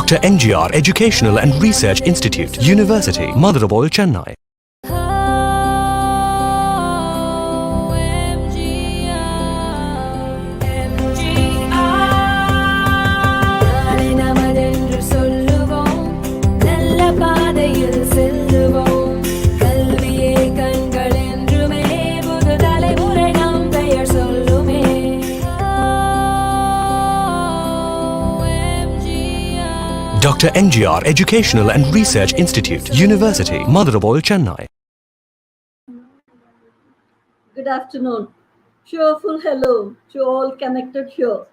Dr.MGR Educational and Research Institute, University, Madurai, Chennai. Dr.MGR Educational and Research Institute, University, Madurai, Chennai. Good afternoon. Cheerful hello to all connected here.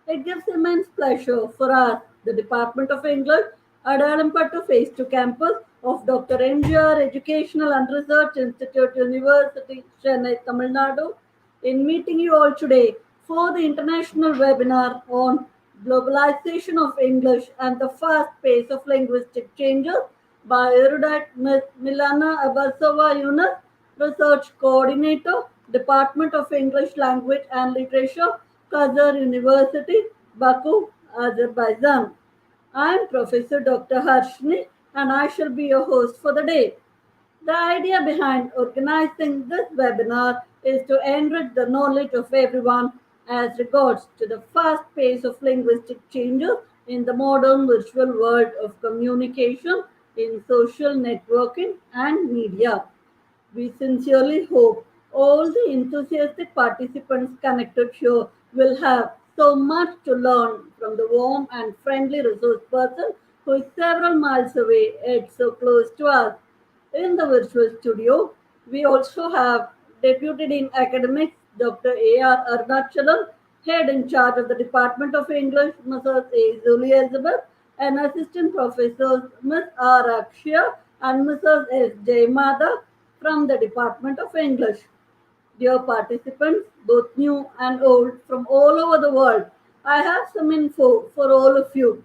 It gives immense pleasure for us, the Department of English, Adayalampattu Phase II Campus of Dr.MGR Educational and Research Institute, University, Chennai, Tamil Nadu, in meeting you all today for the international webinar on Globalization of English and the Fast Pace of Linguistic Changes by erudite Ms.Milana Abbasova, Yunis, Research Coordinator, Department of English Language and Literature, Khazar University, Baku, Azerbaijan. I am Professor Dr. Harshni and I shall be your host for the day. The idea behind organizing this webinar is to enrich the knowledge of everyone as regards to the fast pace of linguistic changes in the modern virtual world of communication in social networking and media. We sincerely hope all the enthusiastic participants connected here will have so much to learn from the warm and friendly resource person who is several miles away yet so close to us. In the virtual studio, we also have Deputy Dean Academics Dr. A.R. Arunachalam, Head in charge of the Department of English, Mrs. A. Zuli Elizabeth, and Assistant Professors Ms. R. Akshya and Mrs. S. Jaymada from the Department of English. Dear participants, both new and old, from all over the world, I have some info for all of you.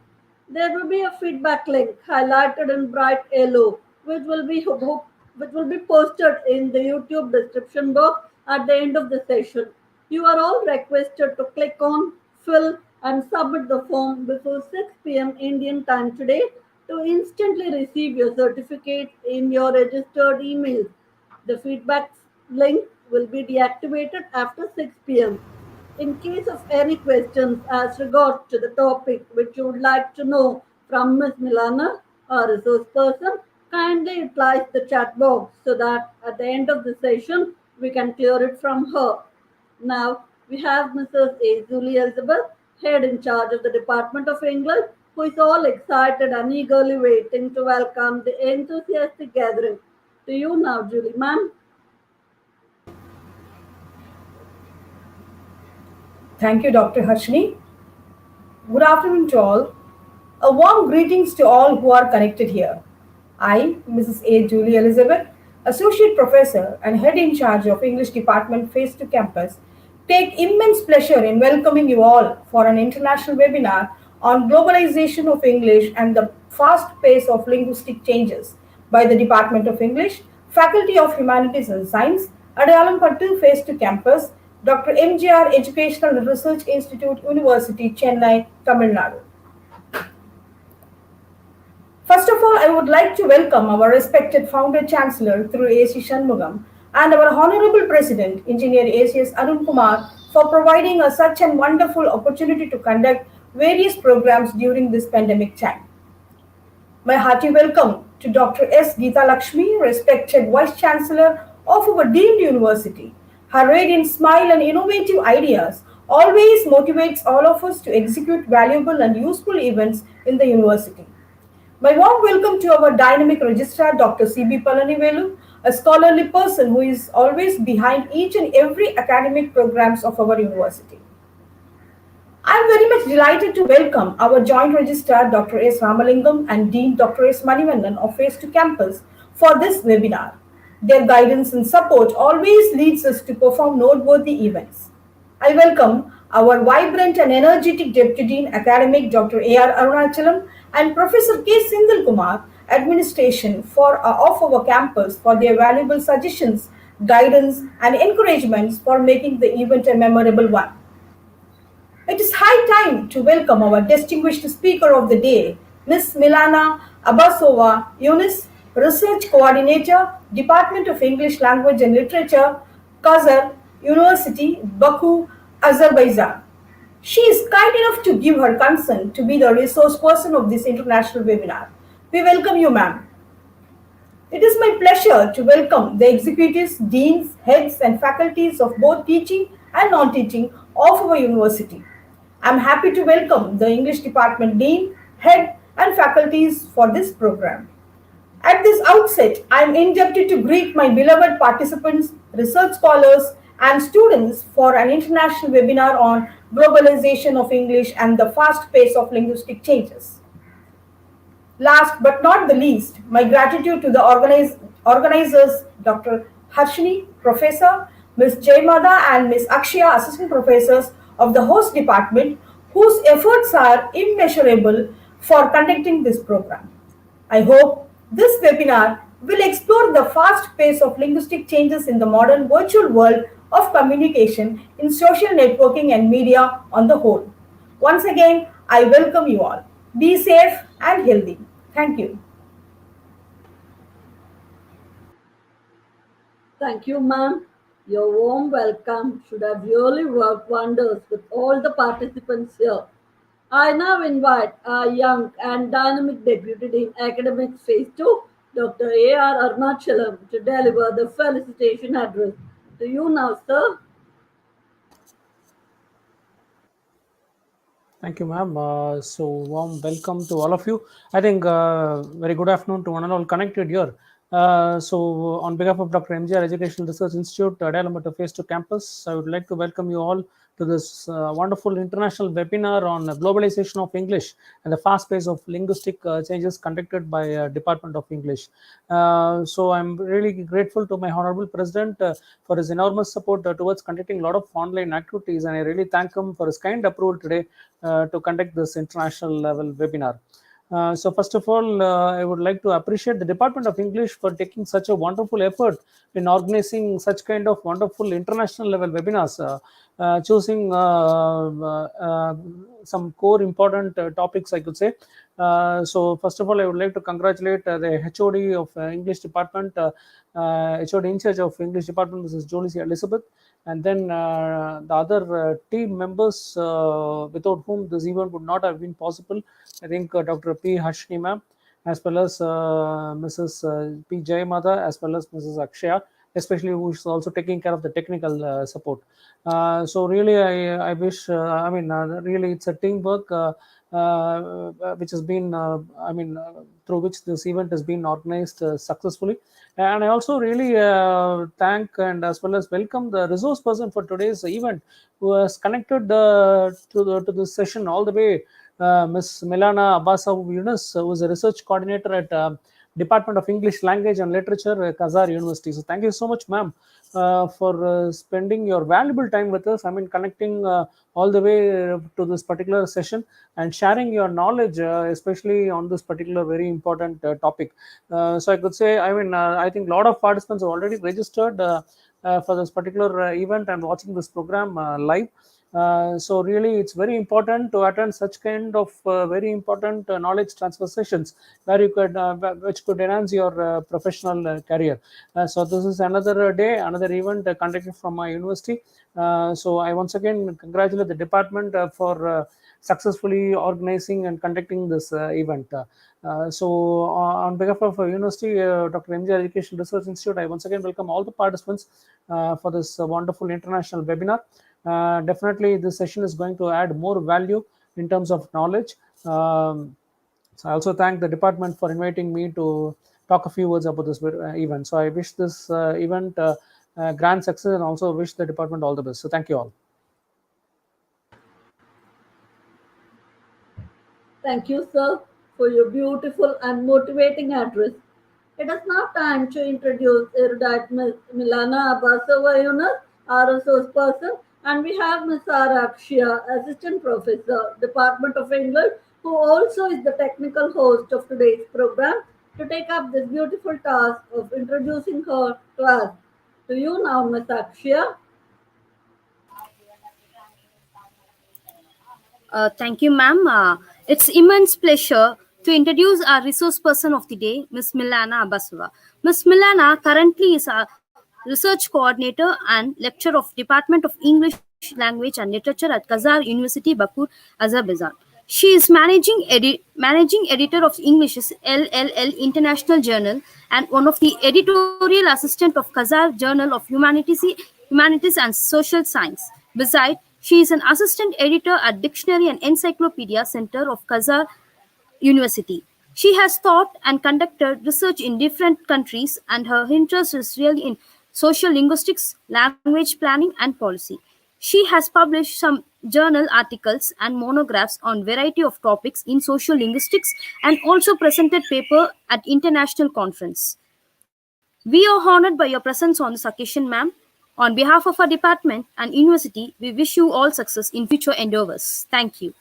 There will be a feedback link highlighted in bright yellow, which will be posted in the YouTube description box at the end of the session. You are all requested to click on, fill, and submit the form before 6 p.m. Indian time today to instantly receive your certificate in your registered email. The feedback link will be deactivated after 6 p.m. In case of any questions as regards to the topic which you would like to know from Ms. Milana, our resource person, kindly utilize the chat box so that at the end of the session, we can clear it from her. Now, we have Mrs. A. Zuli Elizabeth, Head in charge of the Department of English, who is all excited and eagerly waiting to welcome the enthusiastic gathering. To you now, Julie, ma'am. Thank you, Dr. Harshni. Good afternoon to all. A warm greetings to all who are connected here. I, Mrs. A. Julie Elizabeth, Associate Professor and Head in charge of English Department Phase II Campus, take immense pleasure in welcoming you all for an international webinar on Globalization of English and the Fast Pace of Linguistic Changes by the Department of English, Faculty of Humanities and Science, Adayalampattu Phase II Campus, Dr.MGR Educational and Research Institute, University, Chennai, Tamil Nadu. First of all, I would like to welcome our respected Founder Chancellor through A.C. Shanmugam and our Honorable President, Engineer A.C.S. Arun Kumar, for providing us such a wonderful opportunity to conduct various programs during this pandemic time. My hearty welcome to Dr. S. Geeta Lakshmi, respected Vice Chancellor of our deemed university. Her radiant smile and innovative ideas always motivates all of us to execute valuable and useful events in the university. My warm welcome to our dynamic registrar, Dr. C.B. Palanivelu, a scholarly person who is always behind each and every academic programs of our university. I am very much delighted to welcome our joint registrar, Dr. S. Ramalingam and Dean Dr. S. Manivandan of Phase II Campus for this webinar. Their guidance and support always leads us to perform noteworthy events. I welcome our vibrant and energetic Deputy Dean Academic Dr. A.R. Arunachalam and Professor K. Sindhil Kumar, Administration of our campus for their valuable suggestions, guidance and encouragements for making the event a memorable one. It is high time to welcome our distinguished speaker of the day, Ms.Milana, Abbasova, Yunis, Research Coordinator, Department of English Language and Literature, Khazar University, Baku, Azerbaijan. She is kind enough to give her consent to be the resource person of this international webinar. We welcome you, ma'am. It is my pleasure to welcome the executives, deans, heads, and faculties of both teaching and non teaching of our university. I am happy to welcome the English Department Dean, Head, and faculties for this program. At this outset, I am indebted to greet my beloved participants, research scholars, and students for an international webinar on globalization of English and the fast pace of linguistic changes. Last but not the least, my gratitude to the organizers, Dr. Harshini, Professor, Ms. Jaymada, and Ms. Akshaya, Assistant Professors of the host department, whose efforts are immeasurable for conducting this program. I hope this webinar will explore the fast pace of linguistic changes in the modern virtual world of communication in social networking and media on the whole. Once again, I welcome you all. Be safe and healthy. Thank you. Thank you, ma'am. Your warm welcome should have really worked wonders with all the participants here. I now invite our young and dynamic Deputy Dean Academics Phase II, Dr. A.R. Arnachalam, to deliver the Felicitation Address. To you now, sir. Thank you, ma'am. Warm welcome to all of you. I think very good afternoon to one and all connected here. On behalf of Dr. MGR Educational Research Institute, Adayalampattu Phase II Campus, I would like to welcome you all to this wonderful international webinar on globalization of English and the fast pace of linguistic changes conducted by Department of English. I'm really grateful to my Honorable President for his enormous support towards conducting a lot of online activities, and I really thank him for his kind approval today to conduct this international level webinar. First of all, I would like to appreciate the Department of English for taking such a wonderful effort in organizing such kind of wonderful international level webinars, choosing some core important topics, I could say. First of all, I would like to congratulate the HOD of English Department, HOD in charge of English Department, Mrs. Jolie Elizabeth, and then the other team members without whom this event would not have been possible. I think Dr. P. Harshini ma'am, as well as Mrs. P. Jayamada, as well as Mrs. Akshaya, especially who is also taking care of the technical support. Really, I wish, really it's a teamwork which has been, through which this event has been organized successfully. And I also really thank and as well as welcome the resource person for today's event who has connected to this session all the way, Ms.Milana Abbasova Yunis, who is a research coordinator at Department of English Language and Literature at Khazar University. So thank you so much, ma'am, for spending your valuable time with us. I mean, connecting all the way to this particular session and sharing your knowledge, especially on this particular very important topic. I could say, I think a lot of participants have already registered for this particular event and watching this program live. Really, it's very important to attend such kind of very important knowledge transfer sessions where you could, which could enhance your professional career. This is another day, another event conducted from my university. I once again congratulate the department for successfully organizing and conducting this event. On behalf of University, Dr. MGR Education Research Institute, I once again welcome all the participants for this wonderful international webinar. Definitely, this session is going to add more value in terms of knowledge. I also thank the department for inviting me to talk a few words about this event. So I wish this event grand success and also wish the department all the best. So thank you all. Thank you, sir, for your beautiful and motivating address. It is now time to introduce erudite Ms. Milana Abbasova, our resource person, and we have Ms. Akshaya, Assistant Professor, Department of English, who also is the technical host of today's program, to take up this beautiful task of introducing her to us. To you now, Ms. Akshaya. Thank you, ma'am. It's immense pleasure to introduce our resource person of the day, Ms.Milana Abbasova. Ms.Milana currently is a research coordinator and lecturer of Department of English Language and Literature at Khazar University, Baku, Azerbaijan. She is managing editor of English's LLL International Journal and one of the editorial assistant of Khazar Journal of Humanities and Social Science. Besides, she is an assistant editor at Dictionary and Encyclopedia Center of Khazar University. She has taught and conducted research in different countries, and her interest is really in social linguistics, language planning, and policy. She has published some journal articles and monographs on variety of topics in social linguistics and also presented paper at international conference. We are honored by your presence on this occasion, ma'am. On behalf of our department and university, we wish you all success in future endeavors. Thank you.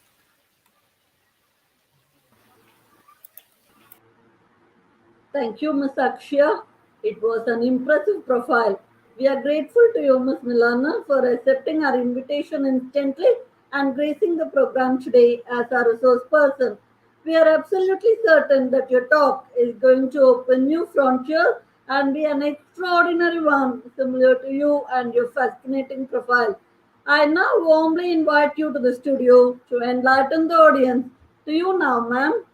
Thank you, Ms. Akshya. It was an impressive profile. We are grateful to you, Ms. Milana, for accepting our invitation instantly and gracing the program today as our resource person. We are absolutely certain that your talk is going to open new frontiers and be an extraordinary one, similar to you and your fascinating profile. I now warmly invite you to the studio to enlighten the audience. To you now, ma'am.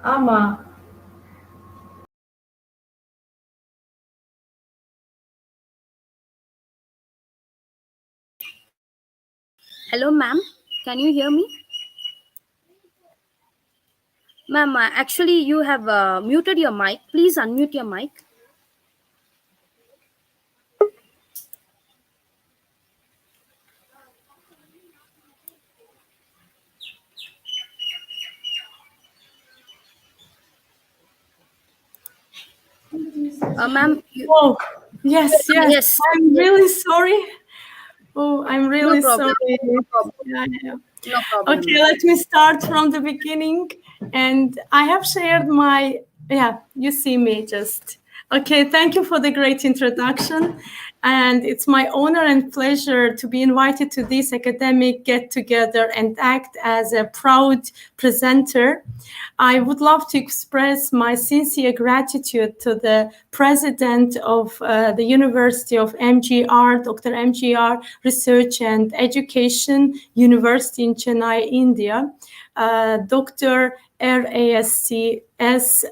Ama. Hello, ma'am. Can you hear me? Ma'am, actually, you have muted your mic. Please unmute your mic. Ma'am, Oh, yes, yes. yes. I'm really sorry. Oh, I'm No really problem. sorry. No problem. Yeah. No problem. Okay, let me start from the beginning. And I have shared my, you see me just. Okay, thank you for the great introduction. And it's my honor and pleasure to be invited to this academic get-together and act as a proud presenter. I would love to express my sincere gratitude to the president of the University of MGR, Dr.MGR Research and Education University in Chennai, India, Dr. RASCS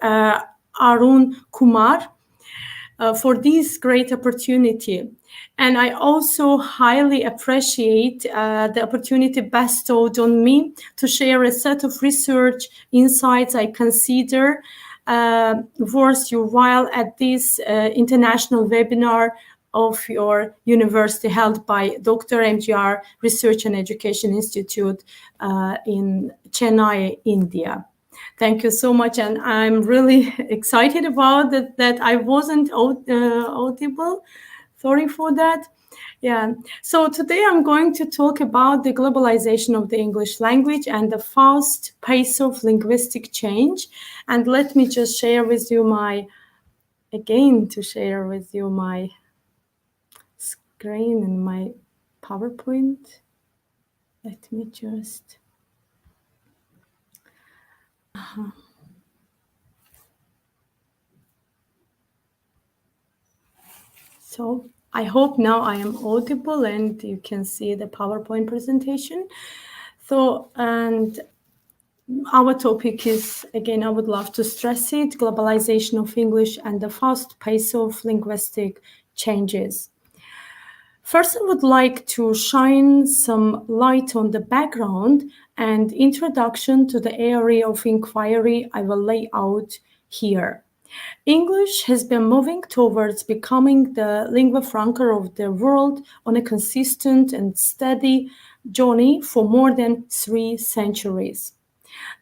Arun Kumar, for this great opportunity. And I also highly appreciate the opportunity bestowed on me to share a set of research insights I consider worth your while at this international webinar of your university held by Dr.MGR Research and Education Institute in Chennai, India. Thank you so much, and I'm really excited about that I wasn't audible. Sorry for that. Yeah, so today I'm going to talk about the globalization of the English language and the fast pace of linguistic change. And let me just share with you my screen and my PowerPoint. Let me just... So I hope now I am audible and you can see the PowerPoint presentation. So, and our topic is, again, I would love to stress it, globalization of English and the fast pace of linguistic changes. First, I would like to shine some light on the background and introduction to the area of inquiry I will lay out here. English has been moving towards becoming the lingua franca of the world on a consistent and steady journey for more than 3 centuries.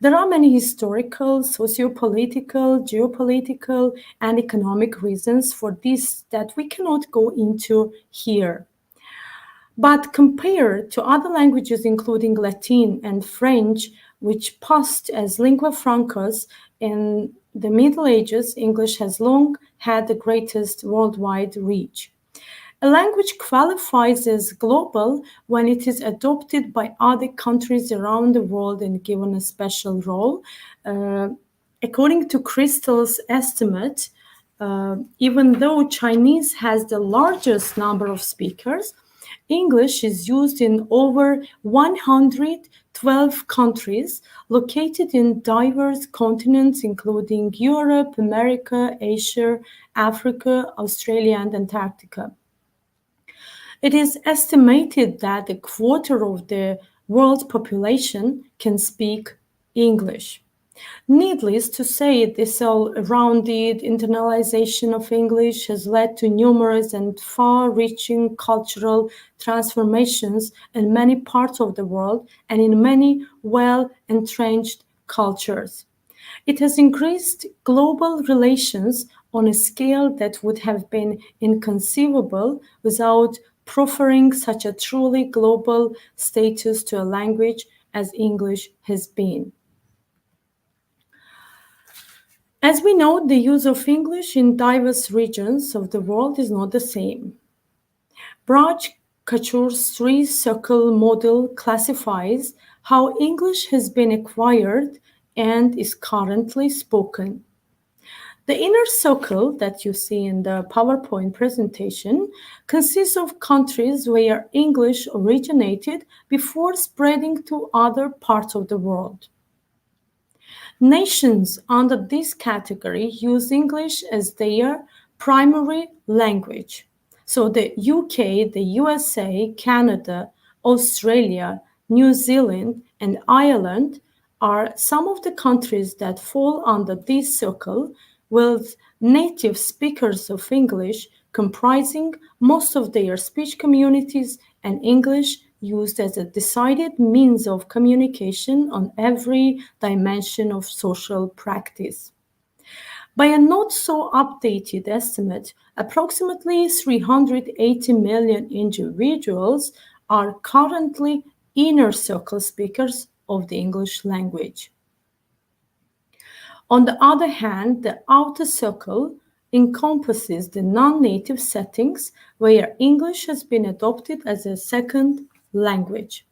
There are many historical, socio-political, geopolitical, and economic reasons for this that we cannot go into here. But compared to other languages, including Latin and French, which passed as lingua francas in the Middle Ages, English has long had the greatest worldwide reach. A language qualifies as global when it is adopted by other countries around the world and given a special role. According to Crystal's estimate, even though Chinese has the largest number of speakers, English is used in over 112 countries located in diverse continents, including Europe, America, Asia, Africa, Australia, and Antarctica. It is estimated that a quarter of the world's population can speak English. Needless to say, this all-rounded internalization of English has led to numerous and far-reaching cultural transformations in many parts of the world and in many well-entrenched cultures. It has increased global relations on a scale that would have been inconceivable without proffering such a truly global status to a language as English has been. As we know, the use of English in diverse regions of the world is not the same. Braj-Kachur's Threecircle model classifies how English has been acquired and is currently spoken. The inner circle that you see in the PowerPoint presentation consists of countries where English originated before spreading to other parts of the world. Nations under this category use English as their primary language. So the UK, the USA, Canada, Australia, New Zealand, and Ireland are some of the countries that fall under this circle, with native speakers of English comprising most of their speech communities and English used as a decided means of communication on every dimension of social practice. By a not so updated estimate, approximately 380 million individuals are currently inner circle speakers of the English language. On the other hand, the outer circle encompasses the non-native settings where English has been adopted as a second language.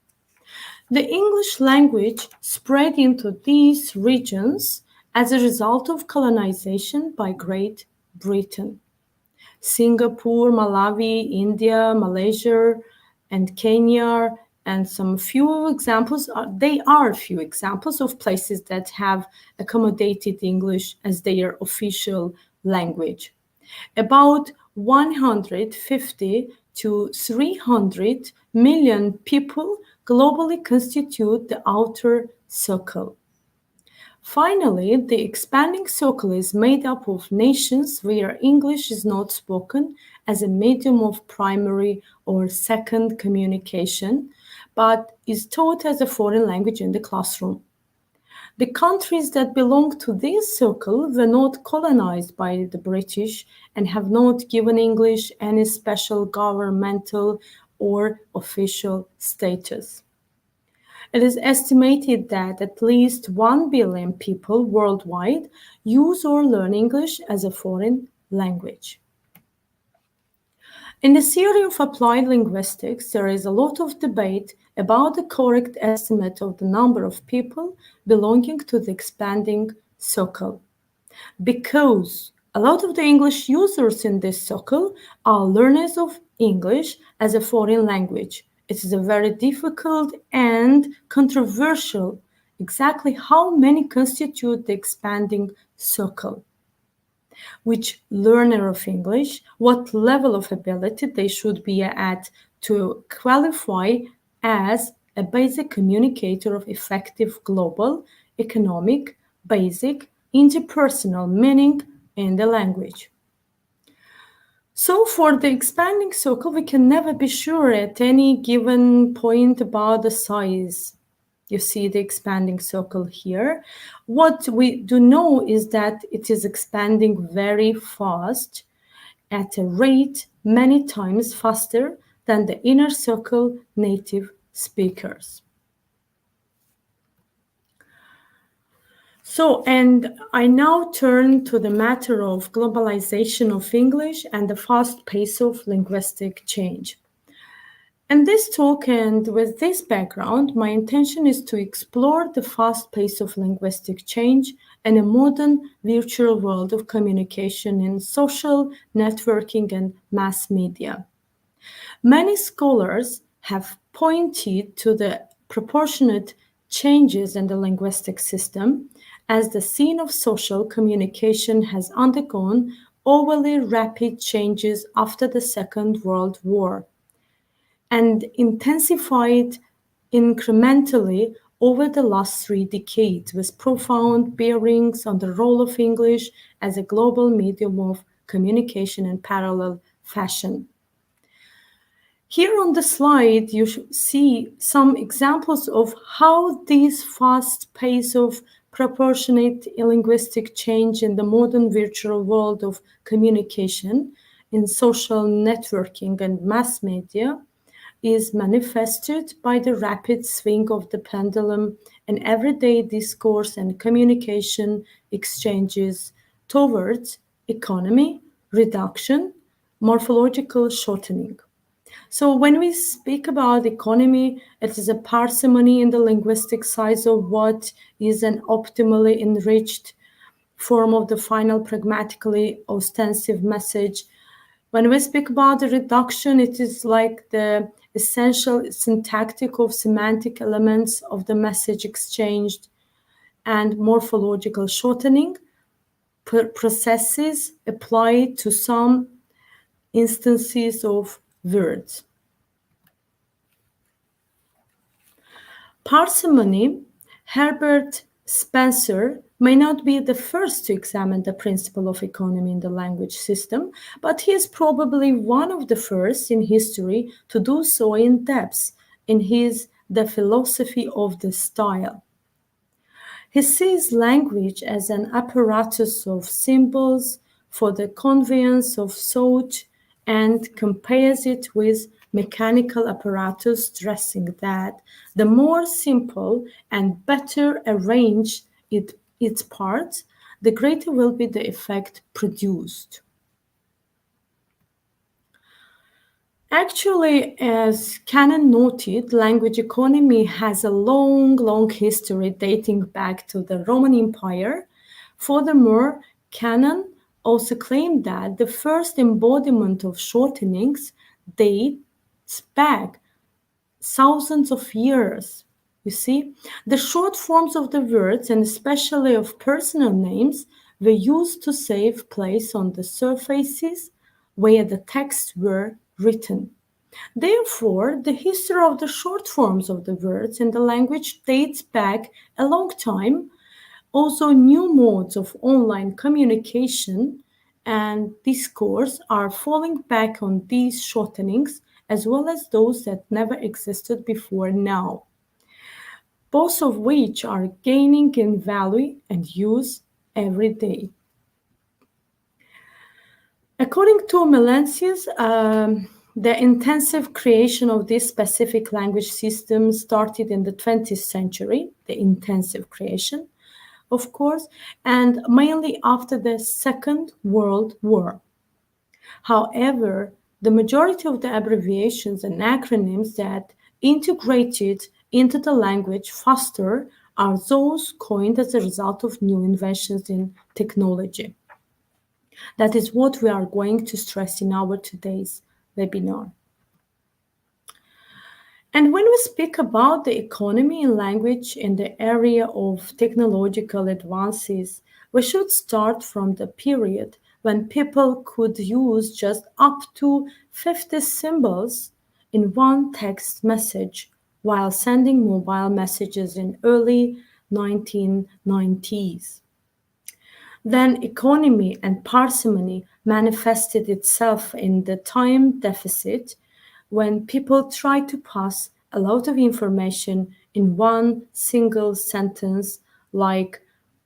The English language spread into these regions as a result of colonization by Great Britain. Singapore, Malawi, India, Malaysia, and Kenya, and some few examples, few examples of places that have accommodated English as their official language. About 150 to 300 million people globally constitute the outer circle. Finally, the expanding circle is made up of nations where English is not spoken as a medium of primary or second communication, but is taught as a foreign language in the classroom. The countries that belong to this circle were not colonized by the British and have not given English any special governmental or official status. It is estimated that at least 1 billion people worldwide use or learn English as a foreign language. In the theory of applied linguistics, there is a lot of debate about the correct estimate of the number of people belonging to the expanding circle, because a lot of the English users in this circle are learners of English as a foreign language. It is a very difficult and controversial exactly how many constitute the expanding circle. Which learner of English, what level of ability they should be at to qualify as a basic communicator of effective global, economic, basic, interpersonal meaning in the language. So for the expanding circle, we can never be sure at any given point about the size. You see the expanding circle here. What we do know is that it is expanding very fast at a rate many times faster than the inner circle native speakers. So, and I now turn to the matter of globalization of English and the fast pace of linguistic change. In this talk and with this background, my intention is to explore the fast pace of linguistic change in a modern virtual world of communication in social networking and mass media. Many scholars have pointed to the proportionate changes in the linguistic system as the scene of social communication has undergone overly rapid changes after the Second World War and intensified incrementally over the last 3 decades with profound bearings on the role of English as a global medium of communication in parallel fashion. Here on the slide, you see some examples of how this fast pace of proportionate linguistic change in the modern virtual world of communication in social networking and mass media is manifested by the rapid swing of the pendulum in everyday discourse and communication exchanges towards economy, reduction, morphological shortening. So when we speak about economy, it is a parsimony in the linguistic size of what is an optimally enriched form of the final pragmatically ostensive message. When we speak about the reduction, it is like the essential syntactic of semantic elements of the message exchanged, and morphological shortening processes applied to some instances of words. Parsimony, Herbert Spencer may not be the first to examine the principle of economy in the language system, but he is probably one of the first in history to do so in depth in his The Philosophy of the Style. He sees language as an apparatus of symbols for the conveyance of thought and compares it with mechanical apparatus, stressing that the more simple and better arranged its parts, the greater will be the effect produced. Actually, as Cannon noted, language economy has a long history dating back to the Roman Empire. Furthermore, Cannon also claimed that the first embodiment of shortenings dates back thousands of years. You see, the short forms of the words, and especially of personal names, were used to save place on the surfaces where the texts were written. Therefore, the history of the short forms of the words in the language dates back a long time, Also, new modes of online communication and discourse are falling back on these shortenings as well as those that never existed before now, both of which are gaining in value and use every day. According to Melanesius, the intensive creation of this specific language system started in the 20th century, the intensive creation, of course, and mainly after the Second World War. However, the majority of the abbreviations and acronyms that integrated into the language faster are those coined as a result of new inventions in technology. That is what we are going to stress in our today's webinar. And when we speak about the economy and language in the area of technological advances, we should start from the period when people could use just up to 50 symbols in one text message while sending mobile messages in early 1990s. Then economy and parsimony manifested itself in the time deficit when people tried to pass a lot of information in one single sentence like,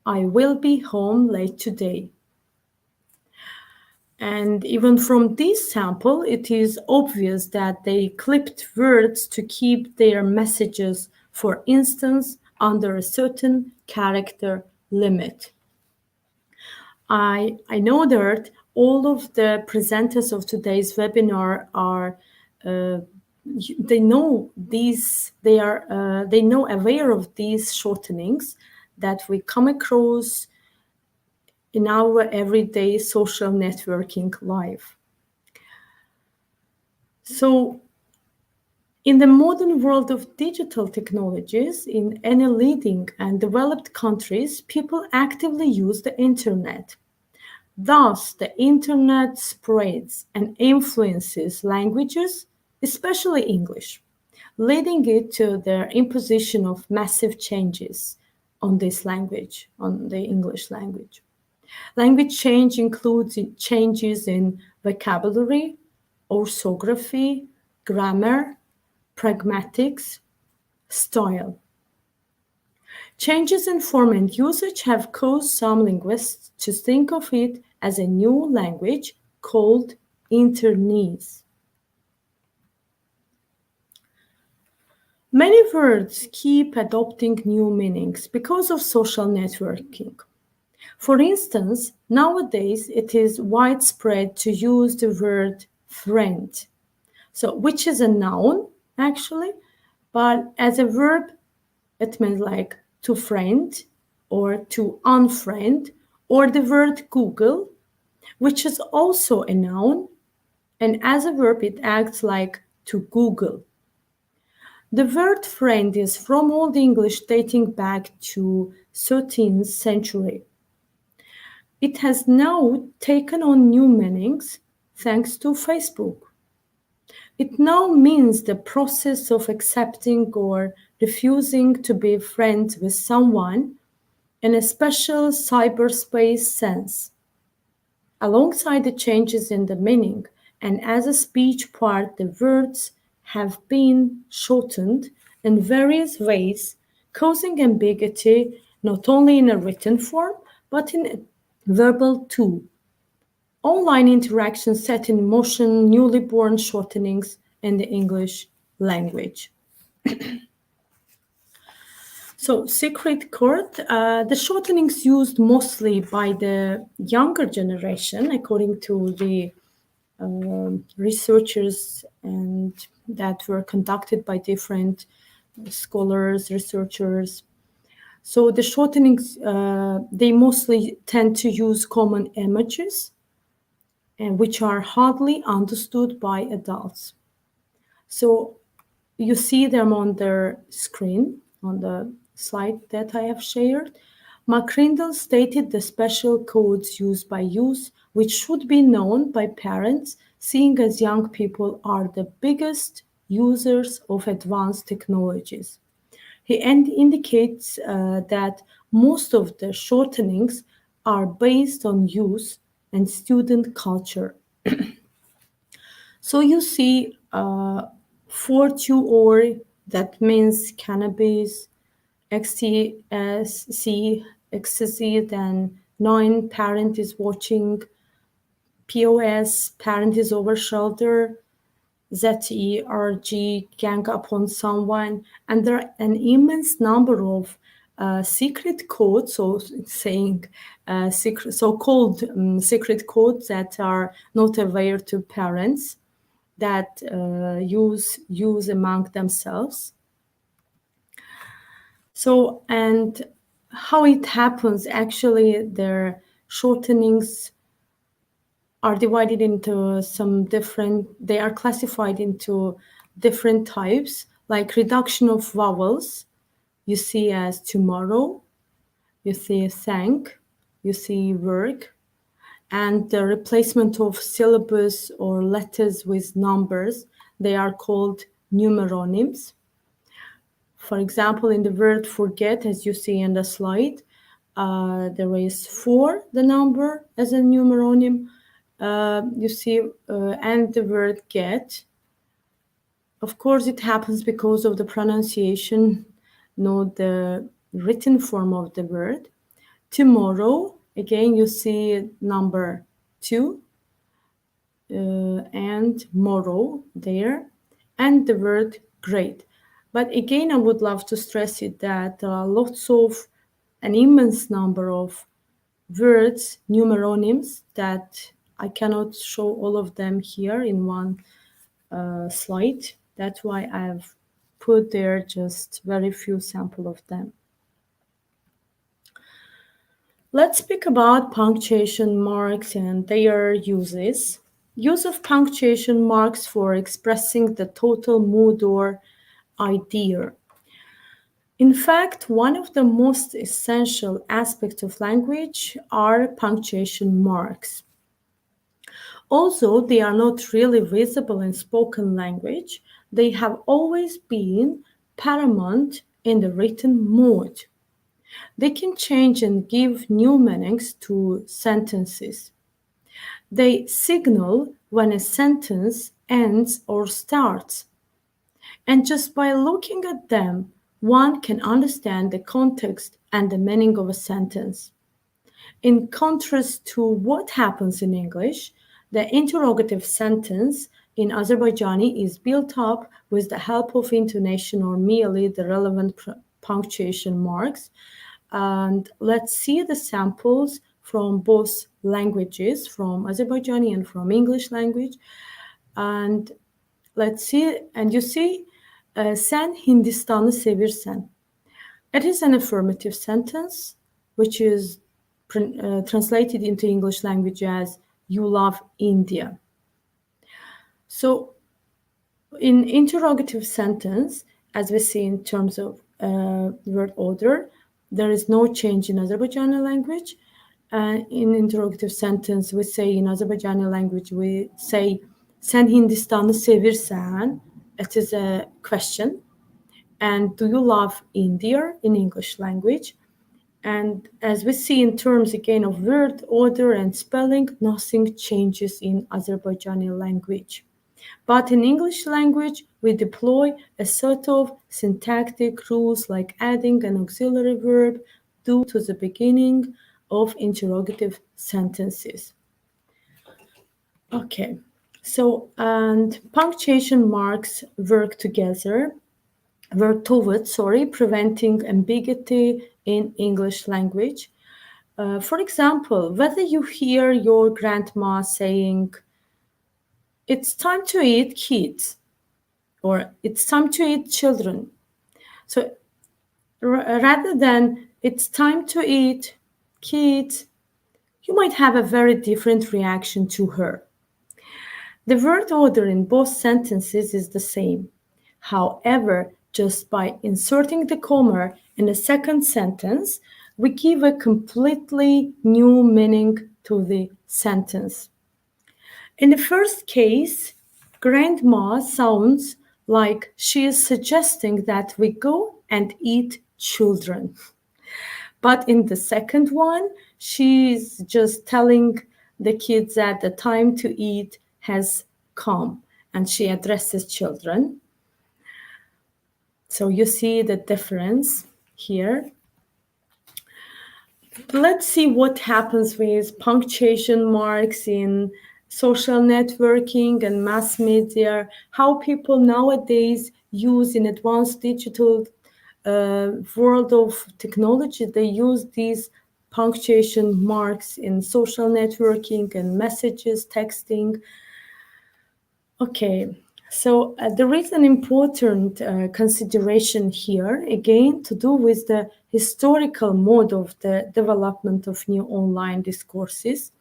I will be home late today. And even from this sample, it is obvious that they clipped words to keep their messages, for instance, under a certain character limit. I know that all of the presenters of today's webinar are they know aware of these shortenings that we come across in our everyday social networking life. So in the modern world of digital technologies, in any leading and developed countries, people actively use the internet. Thus, the internet spreads and influences languages, especially English, leading it to the imposition of massive changes on this language, on the English language. Language change includes changes in vocabulary, orthography, grammar, pragmatics, style. Changes in form and usage have caused some linguists to think of it as a new language called Internese. Many words keep adopting new meanings because of social networking. For instance, nowadays it is widespread to use the word friend, which is a noun actually, but as a verb it means like to friend or to unfriend, or the word Google, which is also a noun, and as a verb it acts like to Google. The word friend is from Old English dating back to 13th century. It has now taken on new meanings thanks to Facebook. It now means the process of accepting or refusing to be friends with someone in a special cyberspace sense. Alongside the changes in the meaning and as a speech part, the words have been shortened in various ways, causing ambiguity not only in a written form but in a verbal too. Online interactions set in motion newly born shortenings in the English language. So, secret court, the shortenings used mostly by the younger generation, according to the researchers and that were conducted by different scholars, researchers. So the shortenings, they mostly tend to use common images, and which are hardly understood by adults. So you see them on their screen, on the slide that I have shared. McCrindle stated the special codes used by youth, which should be known by parents, seeing as young people are the biggest users of advanced technologies. He indicates that most of the shortenings are based on use and student culture. So you see 4-2-or, that means cannabis, XTSC, ecstasy, then 9, parent is watching, POS, parent is over shoulder, ZERG, gang up on someone, and there are an immense number of secret codes, so saying so-called secret codes that are not aware to parents, that use among themselves. So, and how it happens, actually, their shortenings are divided into some different, they are classified into different types, like reduction of vowels, you see as tomorrow, you see thank, you see work, and the replacement of syllables or letters with numbers, they are called numeronyms. For example, in the word forget, as you see in the slide, there is 4, the number, as a numeronym. You see, and the word get. Of course, it happens because of the pronunciation, not the written form of the word. Tomorrow, again, you see number 2, and morrow there, and the word great. But again, I would love to stress it that there are lots of, an immense number of words, numeronyms, that I cannot show all of them here in one slide. That's why I've put there just very few sample of them. Let's speak about punctuation marks and their uses. Use of punctuation marks for expressing the total mood or idea. In fact, one of the most essential aspects of language are punctuation marks. Although they are not really visible in spoken language, they have always been paramount in the written mode. They can change and give new meanings to sentences. They signal when a sentence ends or starts. And just by looking at them, one can understand the context and the meaning of a sentence. In contrast to what happens in English, the interrogative sentence in Azerbaijani is built up with the help of intonation or merely the relevant punctuation marks. And let's see the samples from both languages, from Azerbaijani and from English language. And let's see, and you see, sen Hindistan'ı sevirsen. It is an affirmative sentence, which is translated into English language as you love India. So in interrogative sentence, as we see in terms of word order, there is no change in Azerbaijani language. In interrogative sentence, we say in Azerbaijani language, we say sen Hindistan'ı sevirsen. It is a question. And do you love India in English language? And as we see in terms again of word order and spelling, nothing changes in Azerbaijani language. But in English language, we deploy a sort of syntactic rules like adding an auxiliary verb due to the beginning of interrogative sentences. Okay, so, and punctuation marks work towards preventing ambiguity in English language. For example, whether you hear your grandma saying, "It's time to eat, kids," or "It's time to eat, children." So rather than "It's time to eat, kids," you might have a very different reaction to her. The word order in both sentences is the same. However, just by inserting the comma in the second sentence, we give a completely new meaning to the sentence. In the first case, grandma sounds like she is suggesting that we go and eat children. But in the second one, she's just telling the kids that the time to eat has come, and she addresses children. So you see the difference here. Let's see what happens with punctuation marks in social networking and mass media, how people nowadays use in advanced digital world of technology, they use these punctuation marks in social networking and messages, texting. Okay, so there is an important consideration here, again, to do with the historical mode of the development of new online discourses.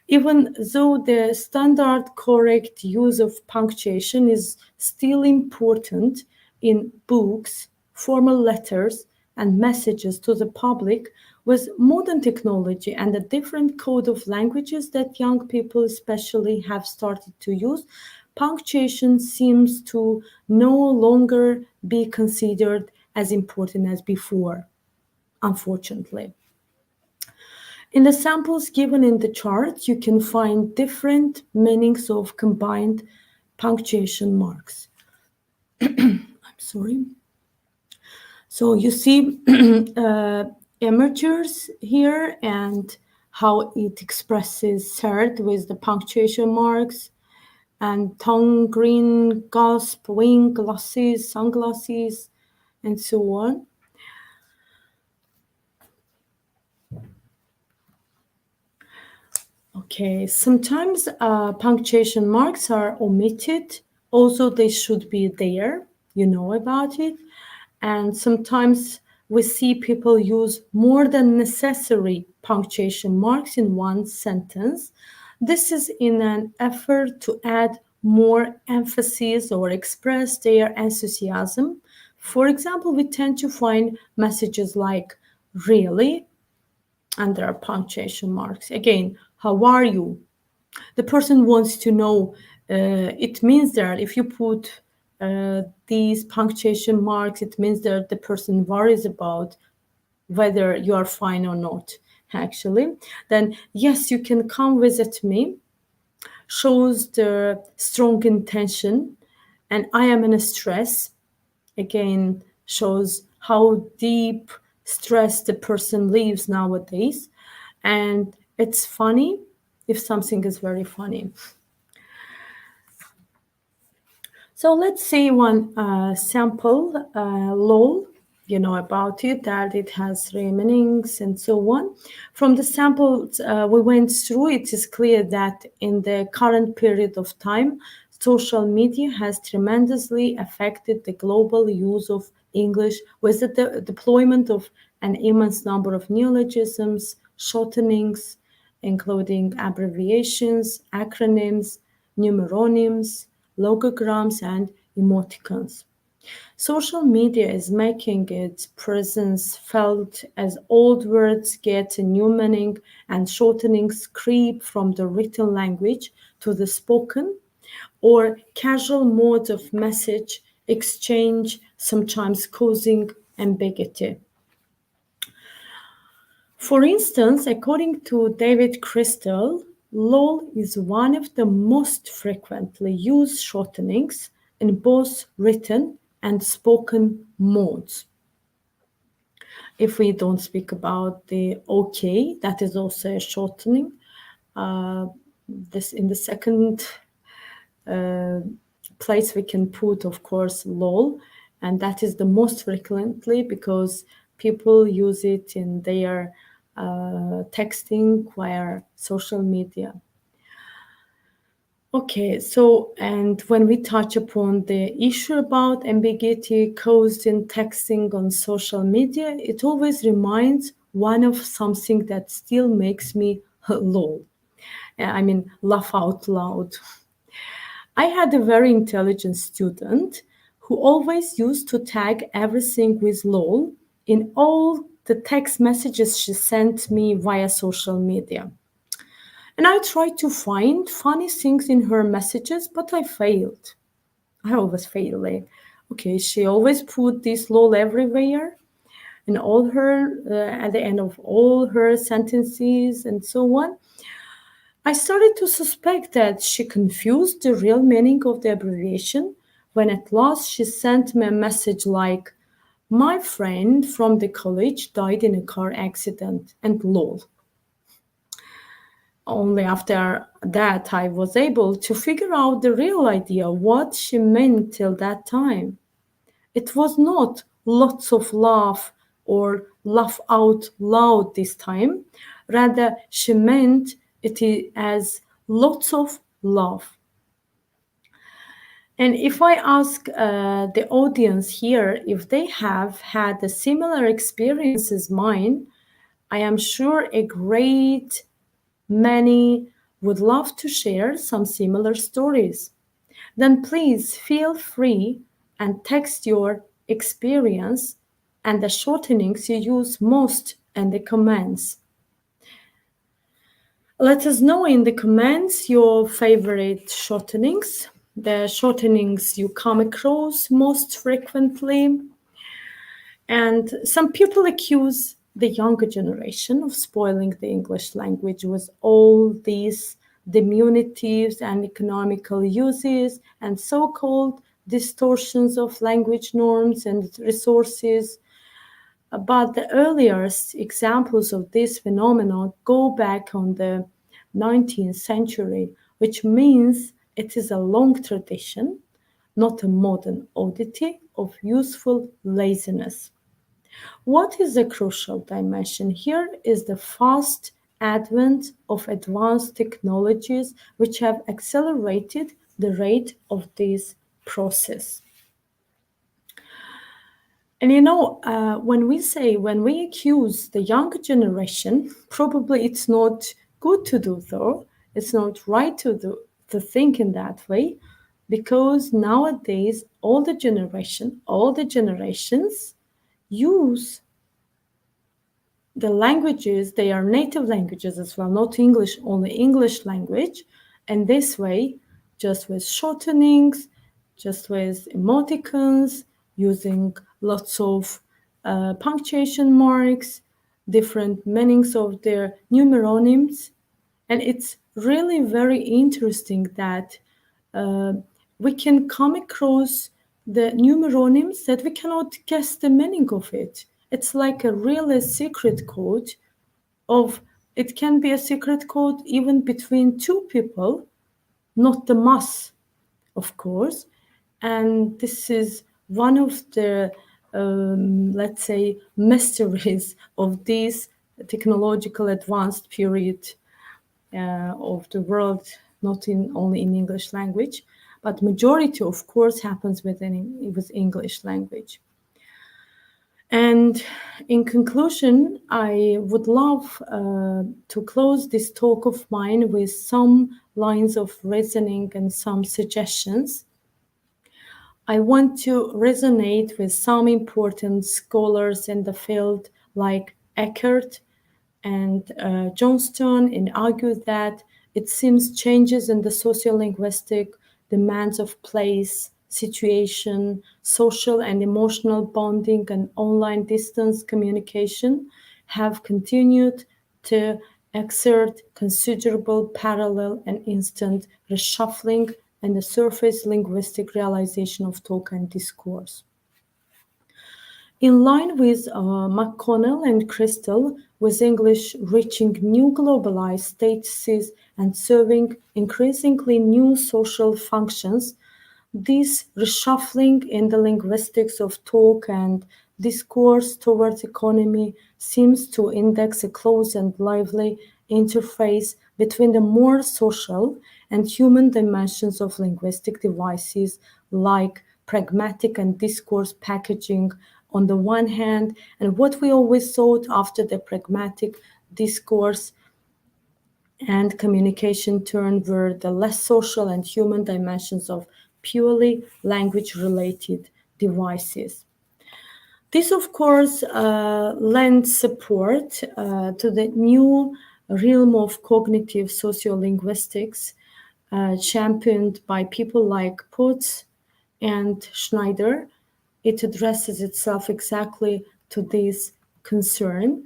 Even though the standard correct use of punctuation is still important in books, formal letters, and messages to the public, with modern technology and a different code of languages that young people especially have started to use, punctuation seems to no longer be considered as important as before, unfortunately. In the samples given in the chart, you can find different meanings of combined punctuation marks. I'm sorry. So you see amateurs here and how it expresses third with the punctuation marks, and tongue, green, gasp, wink, glasses, sunglasses, and so on. Okay, sometimes punctuation marks are omitted, although they should be there, you know about it. And sometimes we see people use more than necessary punctuation marks in one sentence. This is in an effort to add more emphasis or express their enthusiasm. For example, we tend to find messages like really, and there are punctuation marks. Again, how are you? The person wants to know. It means that if you put these punctuation marks, it means that the person worries about whether you are fine or not, actually. Then, yes, you can come visit me, shows the strong intention, and I am in a stress, again, shows how deep stress the person lives nowadays. And it's funny if something is very funny. So let's see one sample, lol, you know about it, that it has three meanings and so on. From the samples we went through, it is clear that in the current period of time, social media has tremendously affected the global use of English with the deployment of an immense number of neologisms, shortenings, including abbreviations, acronyms, numeronyms, logograms, and emoticons. Social media is making its presence felt as old words get a new meaning and shortenings creep from the written language to the spoken or casual modes of message exchange, sometimes causing ambiguity. For instance, according to David Crystal, lol is one of the most frequently used shortenings in both written and spoken modes. If we don't speak about the OK, that is also a shortening. This in the second place we can put, of course, lol, and that is the most frequently because people use it in their texting via social media. Okay, so and when we touch upon the issue about ambiguity caused in texting on social media, it always reminds one of something that still makes me lol. I mean, laugh out loud. I had a very intelligent student who always used to tag everything with lol in all the text messages she sent me via social media. And I tried to find funny things in her messages, but I failed. I always fail. Okay, she always put this lol everywhere in all her, at the end of all her sentences and so on. I started to suspect that she confused the real meaning of the abbreviation when at last she sent me a message like, "My friend from the college died in a car accident," and lol. Only after that I was able to figure out the real idea, what she meant till that time. It was not lots of laugh or laugh out loud this time. Rather, she meant it as lots of love. And if I ask the audience here if they have had a similar experience as mine, I am sure a great many would love to share some similar stories. Then please feel free and text your experience and the shortenings you use most in the comments. Let us know in the comments your favorite shortenings, the shortenings you come across most frequently. And some people accuse the younger generation of spoiling the English language with all these diminutives and economical uses and so-called distortions of language norms and resources. But the earliest examples of this phenomenon go back on the 19th century, which means it is a long tradition, not a modern oddity of useful laziness. What is the crucial dimension here is the fast advent of advanced technologies which have accelerated the rate of this process. And when we accuse the younger generation, probably it's not good to do so. It's not right to think in that way, because nowadays all the generations use the languages, they are native languages as well, not English, only English language. And this way, just with shortenings, just with emoticons, using lots of punctuation marks, different meanings of their numeronyms. And it's really very interesting that we can come across the numeronyms that we cannot guess the meaning of it. It's like a really secret code it can be a secret code even between two people, not the mass, of course. And this is one of the, let's say, mysteries of this technological advanced period of the world, not only in English language, but majority, of course, happens with English language. And in conclusion, I would love to close this talk of mine with some lines of reasoning and some suggestions. I want to resonate with some important scholars in the field like Eckert and Johnston, and argue that it seems changes in the sociolinguistic demands of place, situation, social and emotional bonding, and online distance communication have continued to exert considerable parallel and instant reshuffling in the surface linguistic realization of talk and discourse. In line with McConnell and Crystal, with English reaching new globalized statuses and serving increasingly new social functions, this reshuffling in the linguistics of talk and discourse towards economy seems to index a close and lively interface between the more social and human dimensions of linguistic devices like pragmatic and discourse packaging on the one hand, and what we always sought after the pragmatic discourse and communication turn were the less social and human dimensions of purely language-related devices. This, of course, lends support to the new realm of cognitive sociolinguistics championed by people like Potts and Schneider, it addresses itself exactly to this concern.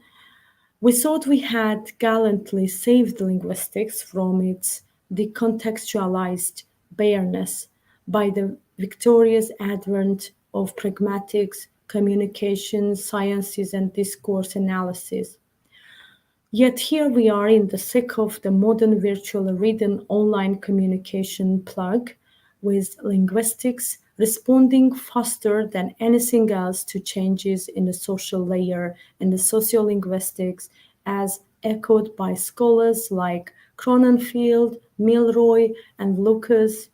We thought we had gallantly saved linguistics from its decontextualized bareness by the victorious advent of pragmatics, communication, sciences, and discourse analysis. Yet here we are in the thick of the modern virtual written online communication plug, with linguistics responding faster than anything else to changes in the social layer and the sociolinguistics, as echoed by scholars like Cronenfield, Milroy, and Lucas.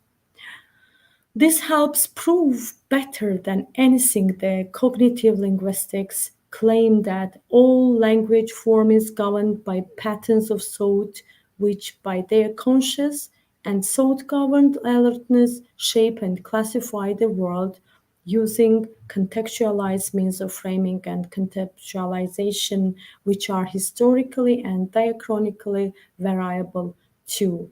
This helps prove better than anything the cognitive linguistics claim that all language form is governed by patterns of thought, which by their conscious and thought-governed alertness shape and classify the world using contextualized means of framing and contextualization, which are historically and diachronically variable too.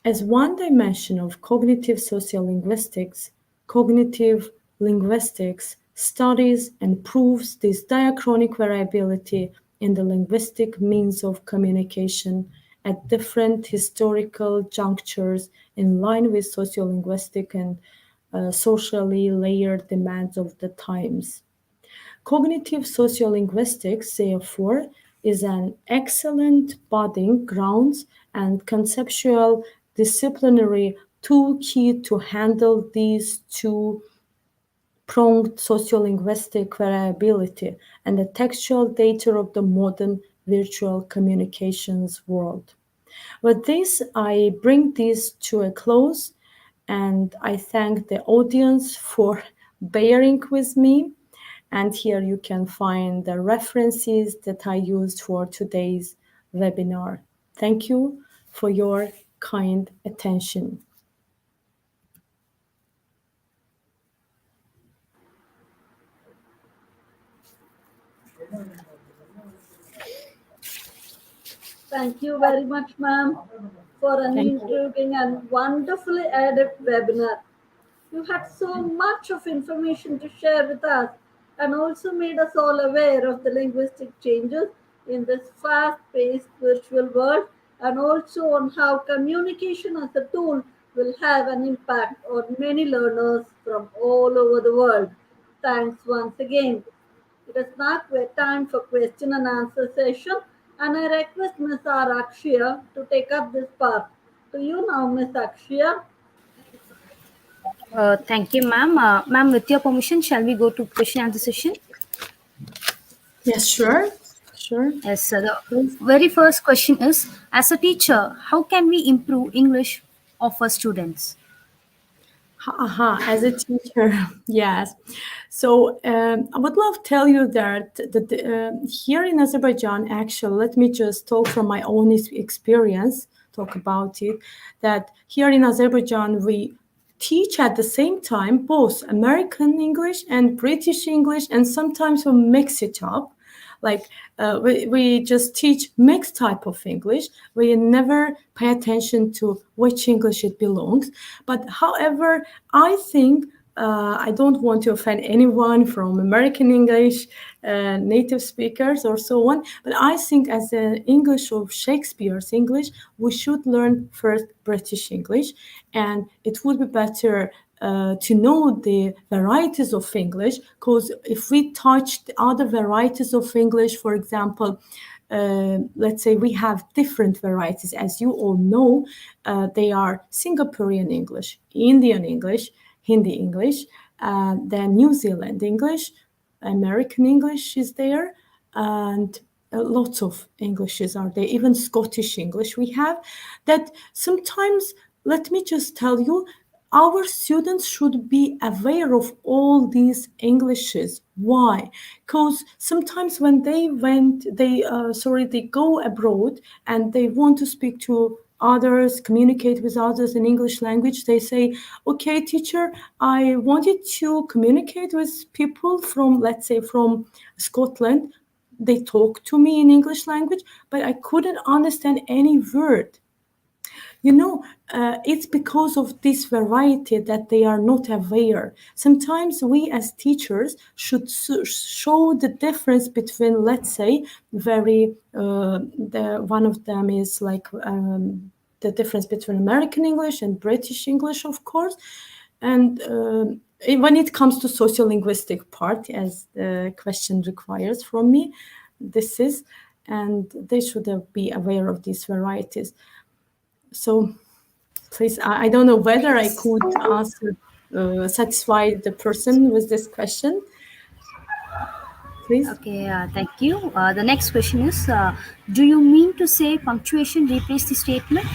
As one dimension of cognitive sociolinguistics, cognitive linguistics studies and proves this diachronic variability in the linguistic means of communication at different historical junctures in line with sociolinguistic and socially layered demands of the times. Cognitive sociolinguistics, therefore, is an excellent budding grounds and conceptual disciplinary toolkit to handle these two-pronged sociolinguistic variability and the textual data of the modern virtual communications world. With this, I bring this to a close, and I thank the audience for bearing with me. And here you can find the references that I used for today's webinar. Thank you for your kind attention. Thank you very much, ma'am, for an Thank you. intriguing and wonderfully adept webinar. You had so much of information to share with us and also made us all aware of the linguistic changes in this fast-paced virtual world and also on how communication as a tool will have an impact on many learners from all over the world. Thanks once again. It is now time for question and answer session, and I request Ms. R. Akshaya to take up this part. To you now, Ms. Akshaya. Thank you, ma'am. Ma'am, with your permission, shall we go to question answer session? Yes, sure. Sure. Yes, sir. The very first question is, as a teacher, how can we improve English of our students? As a teacher, yes. So I would love to tell you that here in Azerbaijan, actually, let me just talk from my own experience, talk about it, that here in Azerbaijan, we teach at the same time both American English and British English, and sometimes we mix it up. Like we just teach mixed type of English. We never pay attention to which English it belongs. But however, I think I don't want to offend anyone from American English, native speakers or so on. But I think as the English of Shakespeare's English, we should learn first British English, and it would be better to know the varieties of English, because if we touch the other varieties of English, for example, let's say we have different varieties, as you all know, they are Singaporean English, Indian English, Hindi English, then New Zealand English, American English is there, and lots of Englishes are there, even Scottish English we have, that sometimes, let me just tell you, our students should be aware of all these Englishes. Why? Because sometimes when they go abroad and they want to speak to others, communicate with others in English language, they say, okay, teacher, I wanted to communicate with people from, let's say, from Scotland. They talk to me in English language, but I couldn't understand any word. it's because of this variety that they are not aware. Sometimes we as teachers should show the difference between, let's say, one of them is like the difference between American English and British English, of course. And when it comes to sociolinguistic part, as the question requires from me, and they should be aware of these varieties. So please, I don't know whether I could answer, satisfy the person with this question. Please. Okay, thank you. The next question is, do you mean to say punctuation replaces the statement?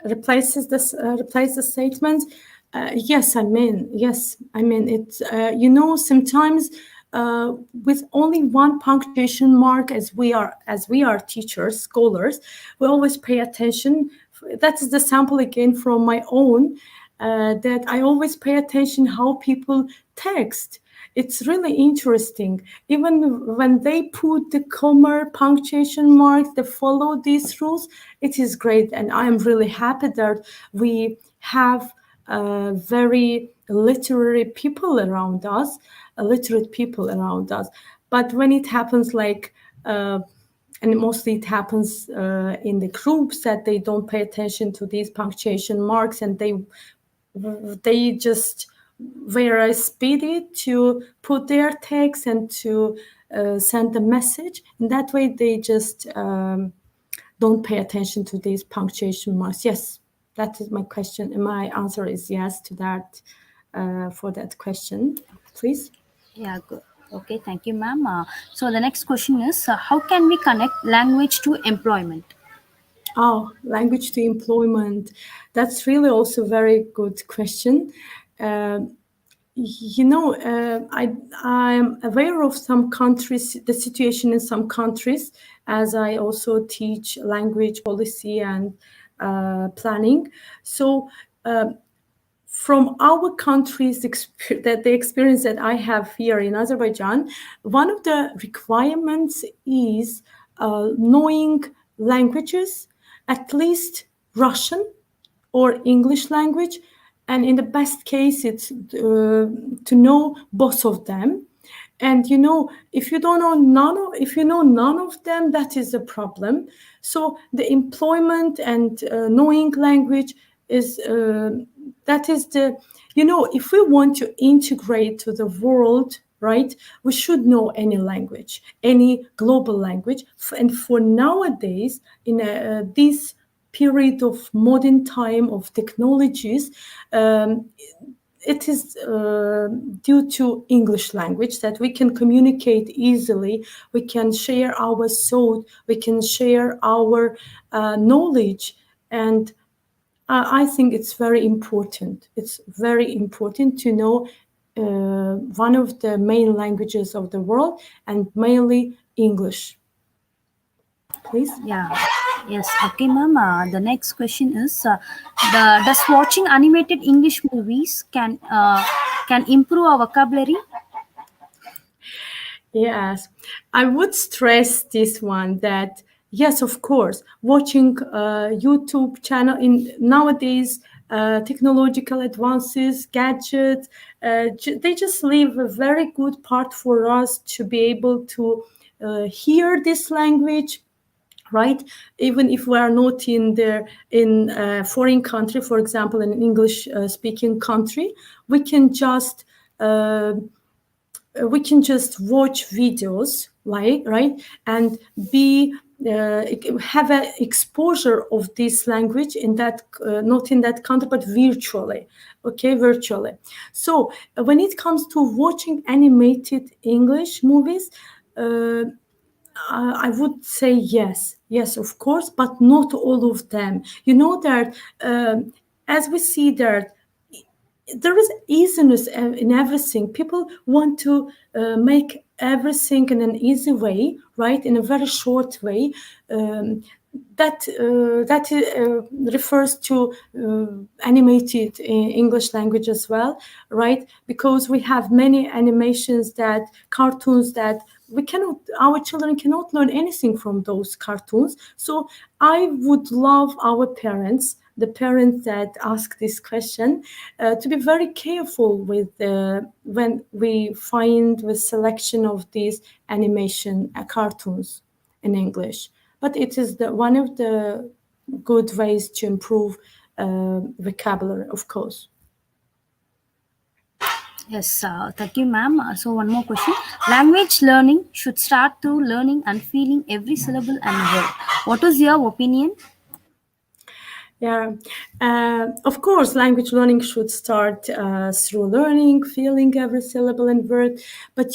Replace the statement? Yes, I mean it's sometimes with only one punctuation mark, as we are teachers, scholars, we always pay attention. That is the sample again from my own, that I always pay attention how people text. It's really interesting. Even when they put the comma, punctuation marks, they follow these rules, it is great. And I'm really happy that we have very literate people around us. But when it happens like, and mostly it happens in the groups, that they don't pay attention to these punctuation marks, and they just very speedy to put their text and to send a message. In that way, they just don't pay attention to these punctuation marks. Yes, that is my question. And my answer is yes to that, for that question, please. Yeah, good. Okay, thank you, ma'am. So the next question is, how can we connect language to employment? Oh, language to employment. That's really also a very good question. I'm aware of some countries, the situation in some countries, as I also teach language policy and planning. So from our country's the experience that I have here in Azerbaijan, one of the requirements is knowing languages, at least Russian or English language, and in the best case, it's to know both of them. And if you know none of them, that is a problem. So the employment and knowing language is that is the if we want to integrate to the world, right, we should know any language, any global language. And for nowadays, in this period of modern time of technologies, it is due to English language that we can communicate easily, we can share our thought, we can share our knowledge. And I think it's very important. It's very important to know one of the main languages of the world, and mainly English. Please. Yeah. Yes. Okay, ma'am. The next question is, does watching animated English movies can improve our vocabulary? Yes, I would stress this one, that yes, of course, watching YouTube channel in nowadays, technological advances, gadgets, they just leave a very good part for us to be able to hear this language, right? Even if we are not in a foreign country, for example, an English speaking country, we can just watch videos, right, and have an exposure of this language in that not in that country, but virtually. So when it comes to watching animated English movies, I would say yes, of course, but not all of them. That as we see that there is easiness in everything. People want to make everything in an easy way, right? In a very short way. refers to animated English language as well, right? Because we have many animations, that cartoons that our children cannot learn anything from those cartoons. So I would love our parents, the parents that ask this question, to be very careful with when we find the selection of these animation cartoons in English. But it is one of the good ways to improve vocabulary, of course. Yes, thank you, ma'am. So, one more question. Language learning should start through learning and feeling every syllable and word. What is your opinion? Yeah, of course, language learning should start through learning, feeling every syllable and word. But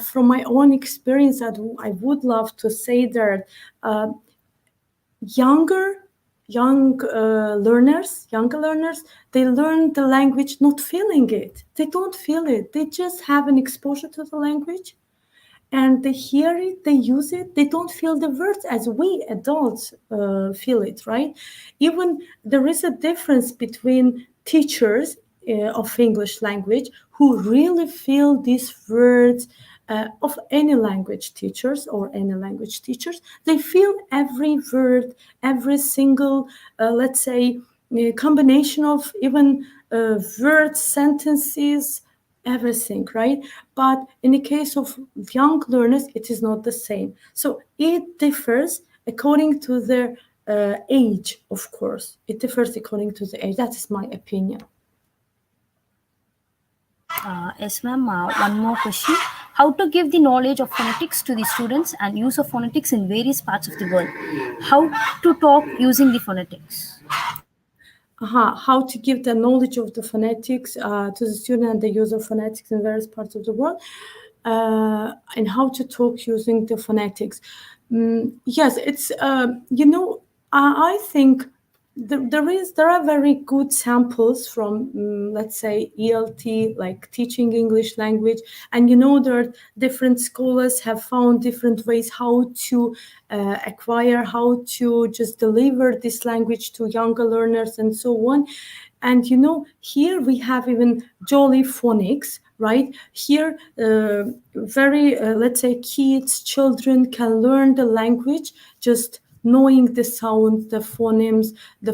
from my own experience, I would love to say that younger learners, they learn the language not feeling it. They don't feel it. They just have an exposure to the language, and they hear it, they use it, they don't feel the words as we adults feel it, right? Even there is a difference between teachers of English language who really feel these words, of any language teachers or any language teachers. They feel every word, every single, let's say, combination of even words, sentences, everything, right? But in the case of young learners, it is not the same. So it differs according to their age, of course. It differs according to the age. That is my opinion. Yes, ma'am. One more question. How to give the knowledge of phonetics to the students and use of phonetics in various parts of the world? How to talk using the phonetics? How to give the knowledge of the phonetics to the student and the use of phonetics in various parts of the world, and how to talk using the phonetics. Yes, it's I think there are very good samples from let's say ELT, like teaching English language, and there are different scholars have found different ways how to acquire, how to just deliver this language to younger learners and so on. And here we have even Jolly Phonics, right? Here, very, let's say, kids, children can learn the language just knowing the sound, the phonemes, the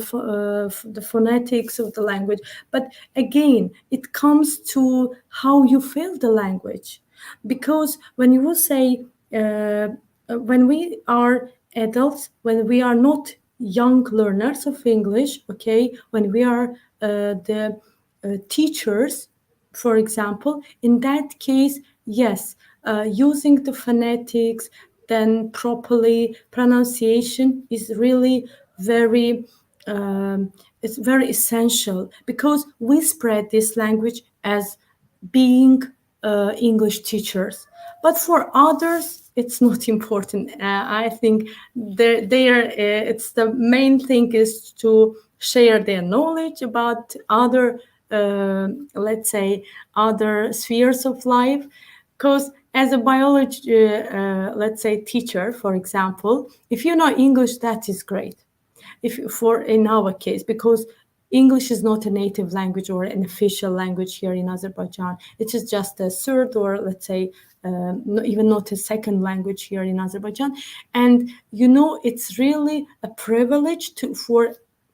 phonetics of the language. But again, it comes to how you feel the language. Because when you will say, when we are adults, when we are not young learners of English, okay, when we are the teachers, for example, in that case, yes, using the phonetics, then properly pronunciation is really very it's very essential, because we spread this language as being English teachers. But for others, it's not important. I think it's the main thing is to share their knowledge about other, let's say, other spheres of life. Because as a biology, let's say, teacher, for example, if you know English, that is great. In our case, because English is not a native language or an official language here in Azerbaijan. It is just a third, or let's say, even not a second language here in Azerbaijan. And it's really a privilege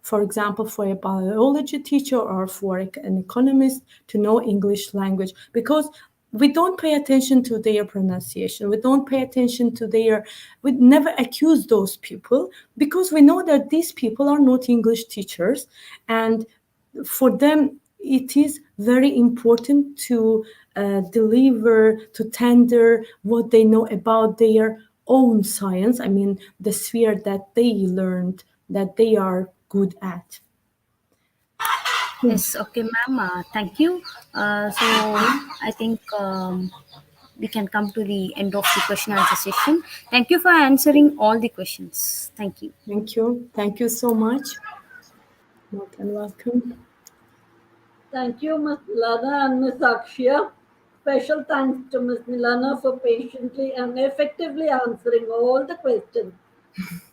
for example, for a biology teacher or for an economist to know English language, because we don't pay attention to their pronunciation. We don't pay attention to we never accuse those people, because we know that these people are not English teachers. And for them, it is very important to deliver, to tender what they know about their own science. I mean, the sphere that they learned, that they are good at. Yes, okay, ma'am. Thank you. So, I think we can come to the end of the question answer session. Thank you for answering all the questions. Thank you. Thank you. Thank you so much. Most welcome. Thank you, Ms. Milana and Ms. Akshya. Special thanks to Ms. Milana for patiently and effectively answering all the questions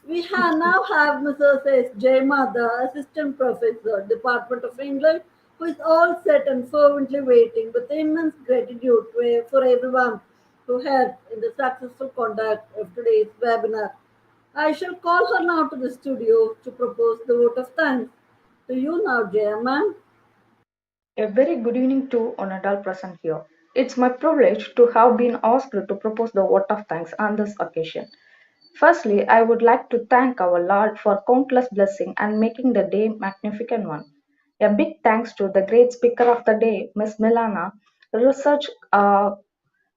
We now have Mrs. S. Jayma, the Assistant Professor, Department of English, who is all set and fervently waiting with immense gratitude for everyone who helped in the successful conduct of today's webinar. I shall call her now to the studio to propose the vote of thanks. To you now, Jayama. A very good evening to one and all present here. It's my privilege to have been asked to propose the vote of thanks on this occasion. Firstly, I would like to thank our Lord for countless blessing and making the day magnificent one. A big thanks to the great speaker of the day, Ms.Milana, research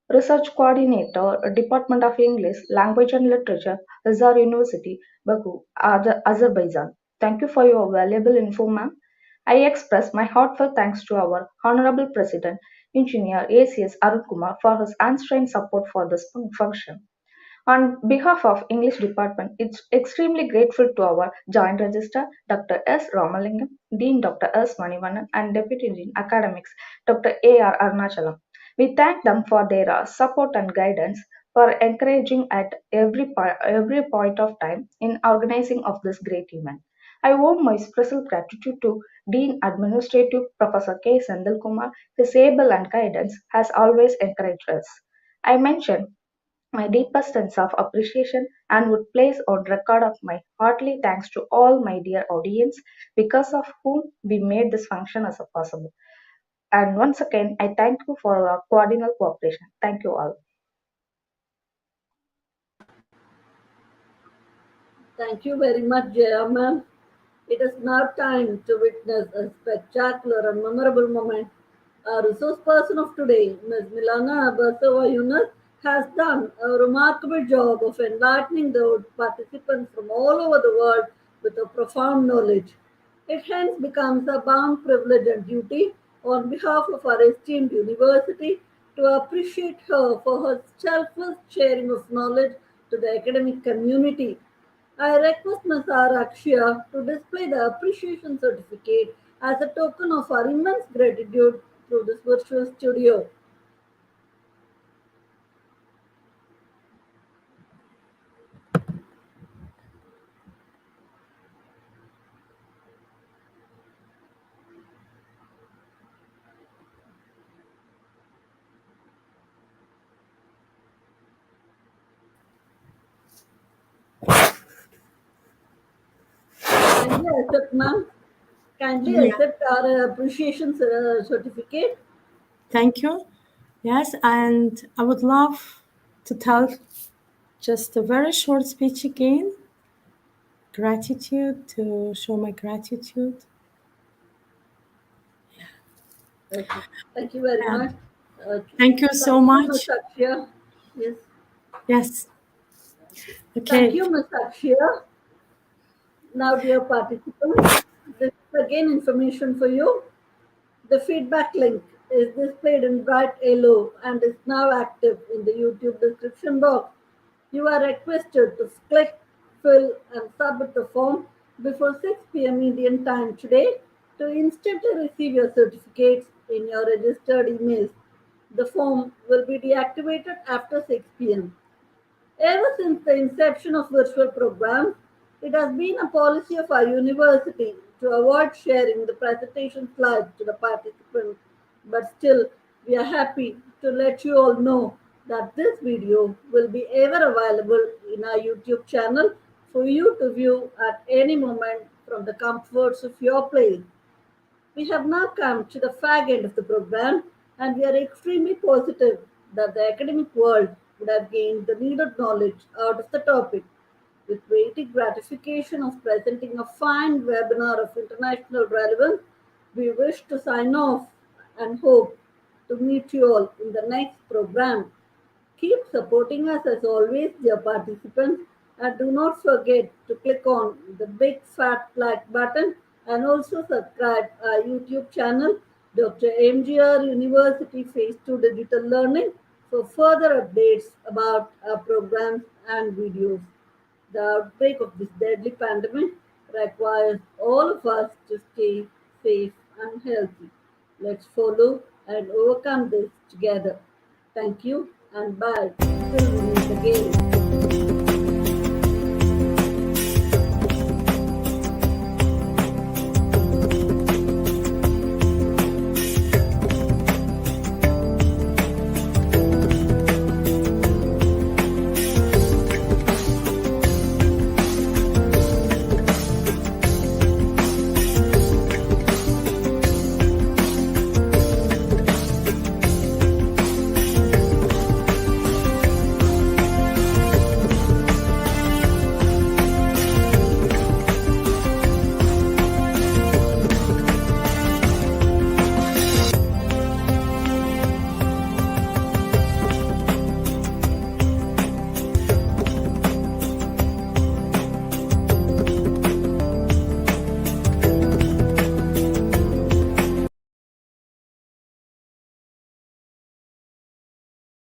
Research Coordinator, Department of English, Language and Literature, Khazar University, Baku, Azerbaijan. Thank you for your valuable info, ma'am. I express my heartfelt thanks to our Honorable President, Engineer ACS Arun Kumar for his unstrained support for this function. On behalf of English Department, it's extremely grateful to our Joint Registrar, Dr. S. Ramalingam, Dean Dr. S. Manivanan, and Deputy Dean Academics, Dr. A.R. Arunachalam. We thank them for their support and guidance, for encouraging at every point of time in organizing of this great event. I owe my special gratitude to Dean Administrative Professor K. Sendil Kumar. His able and guidance has always encouraged us. I mentioned my deepest sense of appreciation and would place on record of my heartily thanks to all my dear audience because of whom we made this function as a possible. And once again, I thank you for your cordial cooperation. Thank you all. Thank you very much, Jayama. It is now time to witness a spectacular and memorable moment. Our resource person of today, Ms.Milana Abbasova Yunis, has done a remarkable job of enlightening the participants from all over the world with a profound knowledge. It hence becomes a bound privilege and duty on behalf of our esteemed university to appreciate her for her selfless sharing of knowledge to the academic community. I request Ms. R. Akshya to display the appreciation certificate as a token of our immense gratitude through this virtual studio. Kindly accept, ma'am. Kindly Yeah. accept our appreciation certificate. Thank you. Yes, and I would love to tell just a very short speech again. Gratitude, to show my gratitude. Okay. Thank you very Yeah. much. Thank you so Thank you, Ms. much. Akshya. Yes. Yes. Thank Okay. you, Ms. Akshya. Now, dear participants, this is again information for you. The feedback link is displayed in bright yellow and is now active in the YouTube description box. You are requested to click, fill, and submit the form before 6 p.m. Indian time today to instantly receive your certificates in your registered emails. The form will be deactivated after 6 p.m. Ever since the inception of virtual programs, it has been a policy of our university to avoid sharing the presentation slides to the participants. But still, we are happy to let you all know that this video will be ever available in our YouTube channel for you to view at any moment from the comforts of your place. We have now come to the fag end of the program, and we are extremely positive that the academic world would have gained the needed knowledge out of the topic. With waiting gratification of presenting a fine webinar of international relevance, we wish to sign off and hope to meet you all in the next program. Keep supporting us as always, dear participants, and do not forget to click on the big fat like button and also subscribe our YouTube channel, Dr.MGR University Phase II Digital Learning, for further updates about our programs and videos. The outbreak of this deadly pandemic requires all of us to stay safe and healthy. Let's follow and overcome this together. Thank you and bye. Till we meet again.